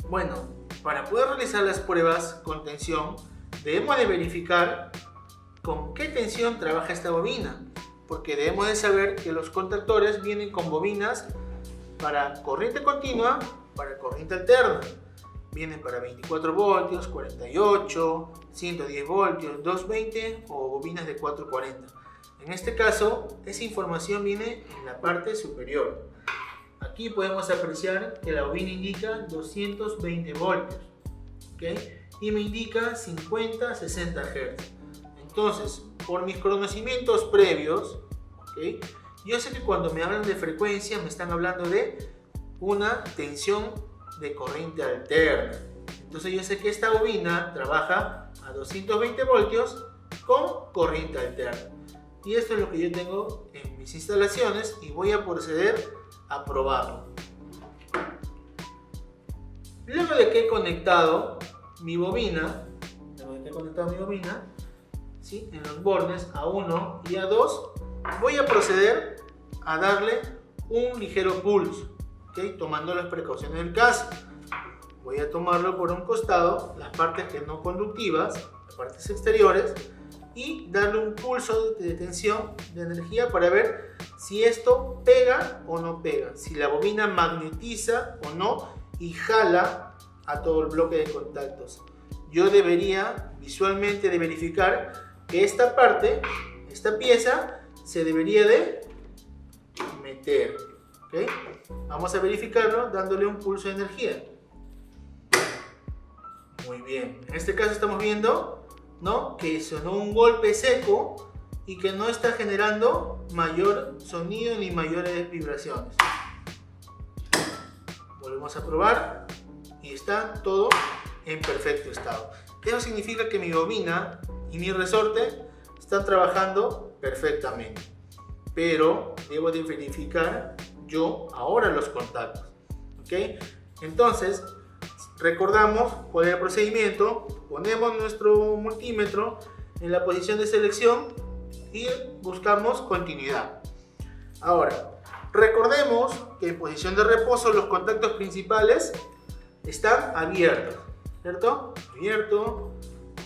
Bueno, para poder realizar las pruebas con tensión, debemos de verificar con qué tensión trabaja esta bobina, porque debemos de saber que los contactores vienen con bobinas para corriente continua, para corriente alterna. Vienen para 24 voltios, 48, 110 voltios, 220 o bobinas de 440. En este caso, esa información viene en la parte superior. Aquí podemos apreciar que la bobina indica 220 voltios, ¿okay? Y me indica 50-60 Hz. Entonces, por mis conocimientos previos, ¿okay?, yo sé que cuando me hablan de frecuencia me están hablando de una tensión de corriente alterna. Entonces yo sé que esta bobina trabaja a 220 voltios con corriente alterna. Y esto es lo que yo tengo en mis instalaciones y voy a proceder a probarlo. Luego de que he conectado mi bobina, ¿sí?, en los bornes A1 y A2, voy a proceder a darle un ligero pulso, ¿okay?, tomando las precauciones del caso. Voy a tomarlo por un costado, las partes que no conductivas, las partes exteriores, y darle un pulso de tensión, de energía, para ver si esto pega o no pega, si la bobina magnetiza o no y jala a todo el bloque de contactos. Yo debería visualmente de verificar que esta parte, esta pieza, se debería de meter, ¿okay? Vamos a verificarlo dándole un pulso de energía. Muy bien, en este caso estamos viendo, ¿no?, que sonó un golpe seco y que no está generando mayor sonido ni mayores vibraciones. Volvemos a probar y está todo en perfecto estado. Eso significa que mi bobina y mi resorte están trabajando perfectamente, pero debo de verificar yo ahora los contactos, ¿ok? Entonces, recordamos cuál es el procedimiento. Ponemos nuestro multímetro en la posición de selección y buscamos continuidad. Ahora, recordemos que en posición de reposo los contactos principales están abiertos, ¿cierto? Abierto,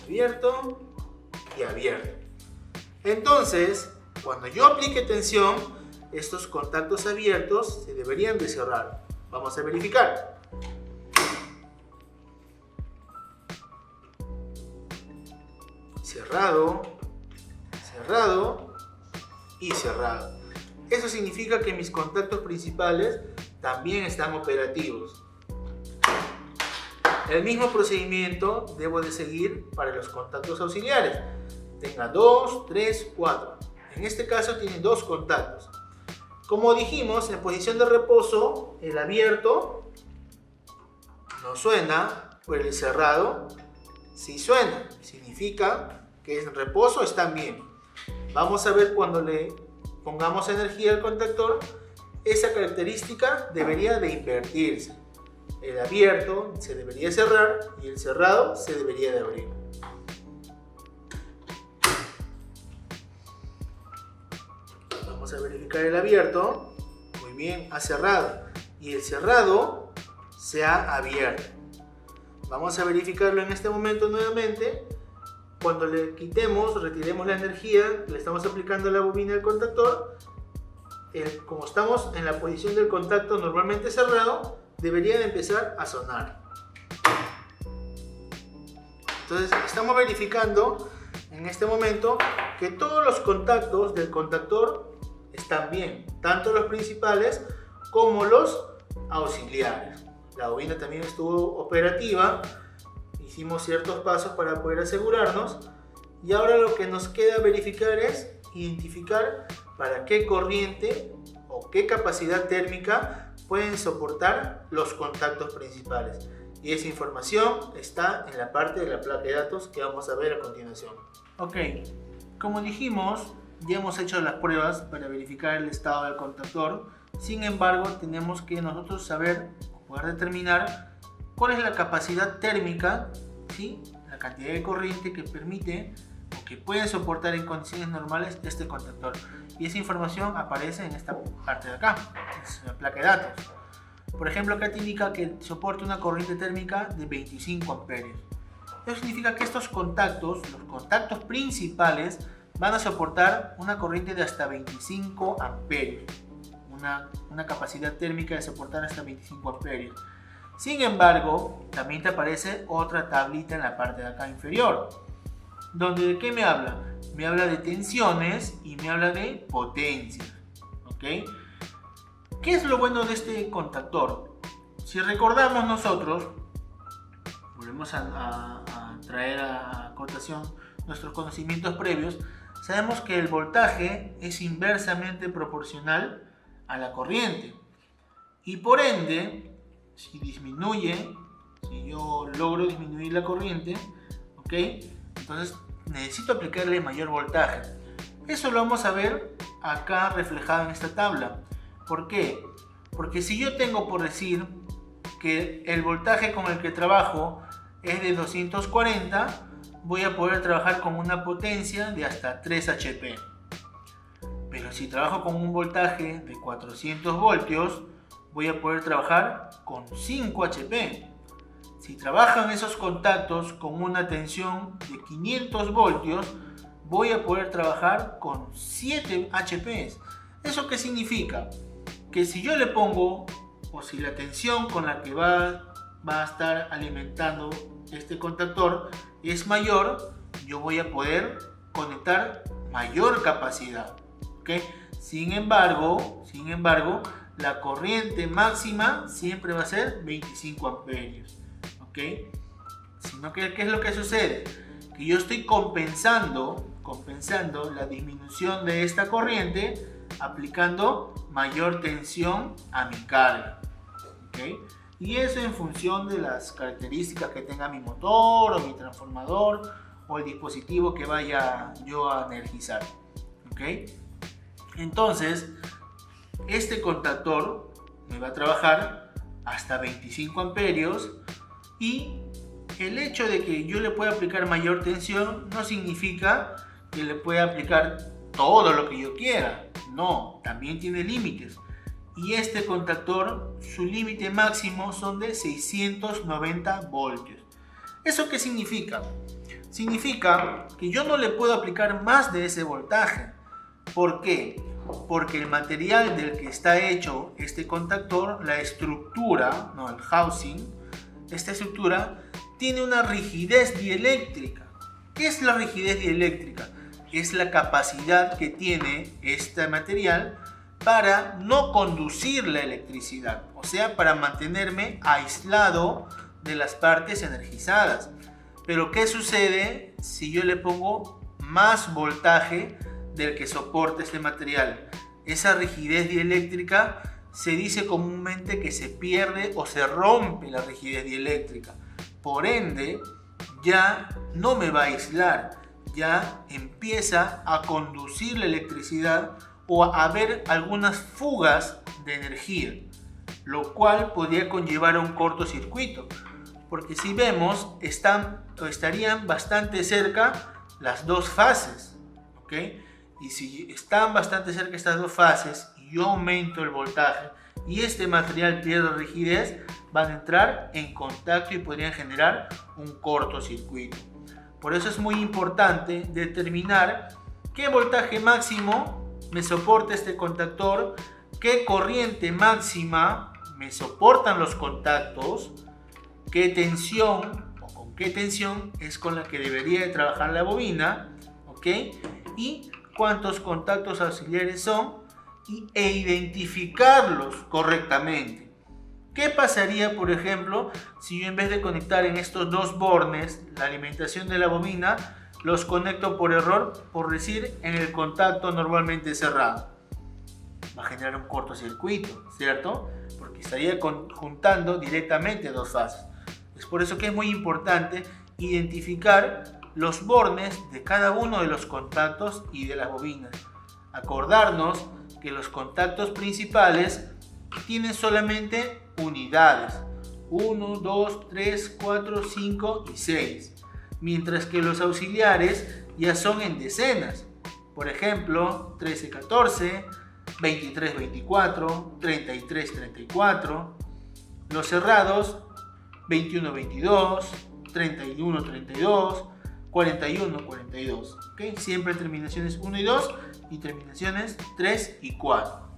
abierto y abierto. Entonces, cuando yo aplique tensión, estos contactos abiertos se deberían de cerrar. Vamos a verificar. Cerrado, cerrado y cerrado. Eso significa que mis contactos principales también están operativos. El mismo procedimiento debo de seguir para los contactos auxiliares. Tenga 2, 3, 4. En este caso tiene 2 contactos. Como dijimos, en posición de reposo, el abierto no suena, pero el cerrado sí suena. Significa que en reposo están bien. Vamos a ver cuando le pongamos energía al contactor, esa característica debería de invertirse. El abierto se debería cerrar y el cerrado se debería de abrir. Vamos a verificar el abierto. Muy bien, ha cerrado. Y el cerrado se ha abierto. Vamos a verificarlo en este momento nuevamente. Cuando le quitemos, retiremos la energía que le estamos aplicando a la bobina del contactor, como estamos en la posición del contacto normalmente cerrado, debería de empezar a sonar. Entonces estamos verificando en este momento que todos los contactos del contactor están bien, tanto los principales como los auxiliares. La bobina también estuvo operativa. Hicimos ciertos pasos para poder asegurarnos y ahora lo que nos queda verificar es identificar para qué corriente o qué capacidad térmica pueden soportar los contactos principales, y esa información está en la parte de la placa de datos que vamos a ver a continuación. Ok, como dijimos, ya hemos hecho las pruebas para verificar el estado del contactor. Sin embargo, tenemos que nosotros saber o poder determinar cuál es la capacidad térmica, ¿sí?, la cantidad de corriente que permite o que puede soportar en condiciones normales este contactor. Y esa información aparece en esta parte de acá, es la placa de datos. Por ejemplo, acá te indica que soporta una corriente térmica de 25 amperios. Eso significa que estos contactos, los contactos principales, van a soportar una corriente de hasta 25 amperios. Una capacidad térmica de soportar hasta 25 amperios. Sin embargo, también te aparece otra tablita en la parte de acá inferior, donde ¿de qué me habla? Me habla de tensiones y me habla de potencias. ¿Ok? ¿Qué es lo bueno de este contactor? Si recordamos nosotros, volvemos a traer a cotación nuestros conocimientos previos, sabemos que el voltaje es inversamente proporcional a la corriente. Y por ende, si yo logro disminuir la corriente, ¿ok? Entonces necesito aplicarle mayor voltaje. Eso lo vamos a ver acá reflejado en esta tabla. ¿Por qué? Porque si yo tengo por decir que el voltaje con el que trabajo es de 240, voy a poder trabajar con una potencia de hasta 3 HP. Pero si trabajo con un voltaje de 400 voltios, voy a poder trabajar con 5 HP. Si trabajan esos contactos con una tensión de 500 voltios, voy a poder trabajar con 7 HP. ¿Eso qué significa? Que si yo le pongo, o si la tensión con la que va a estar alimentando este contactor es mayor, yo voy a poder conectar mayor capacidad. ¿Okay? Sin embargo, la corriente máxima siempre va a ser 25 amperios. ¿Okay? Sino que, ¿qué es lo que sucede? Que yo estoy compensando la disminución de esta corriente aplicando mayor tensión a mi carga. ¿Okay? Y eso en función de las características que tenga mi motor o mi transformador o el dispositivo que vaya yo a energizar. ¿Okay? Entonces, este contactor me va a trabajar hasta 25 amperios y el hecho de que yo le pueda aplicar mayor tensión no significa que le pueda aplicar todo lo que yo quiera. No, también tiene límites. Y este contactor, su límite máximo son de 690 voltios. ¿Eso qué significa? Significa que yo no le puedo aplicar más de ese voltaje. ¿Por qué? Porque el material del que está hecho este contactor, la estructura, no el housing, esta estructura tiene una rigidez dieléctrica. ¿Qué es la rigidez dieléctrica? Es la capacidad que tiene este material para no conducir la electricidad, o sea, para mantenerme aislado de las partes energizadas. Pero ¿qué sucede si yo le pongo más voltaje del que soporta este material? Esa rigidez dieléctrica se dice comúnmente que se pierde o se rompe la rigidez dieléctrica. Por ende, ya no me va a aislar, ya empieza a conducir la electricidad o a haber algunas fugas de energía, lo cual podría conllevar a un cortocircuito, porque si vemos estarían bastante cerca las dos fases, ¿ok? Y si están bastante cerca estas dos fases y yo aumento el voltaje y este material pierde rigidez, van a entrar en contacto y podrían generar un cortocircuito. Por eso es muy importante determinar qué voltaje máximo me soporta este contactor, qué corriente máxima me soportan los contactos, qué tensión o con qué tensión es con la que debería de trabajar la bobina, ¿ok? Y cuántos contactos auxiliares son e identificarlos correctamente. ¿Qué pasaría, por ejemplo, si yo en vez de conectar en estos dos bornes la alimentación de la bobina, los conecto por error, por decir, en el contacto normalmente cerrado? Va a generar un cortocircuito, ¿cierto? Porque estaría juntando directamente dos fases. Es por eso que es muy importante identificar los bornes de cada uno de los contactos y de las bobinas. Acordarnos que los contactos principales tienen solamente unidades: 1, 2, 3, 4, 5 y 6. Mientras que los auxiliares ya son en decenas. Por ejemplo, 13, 14, 23, 24, 33, 34. Los cerrados 21-22, 31-32, 41-42. ¿Okay? Siempre terminaciones 1 y 2 y terminaciones 3 y 4.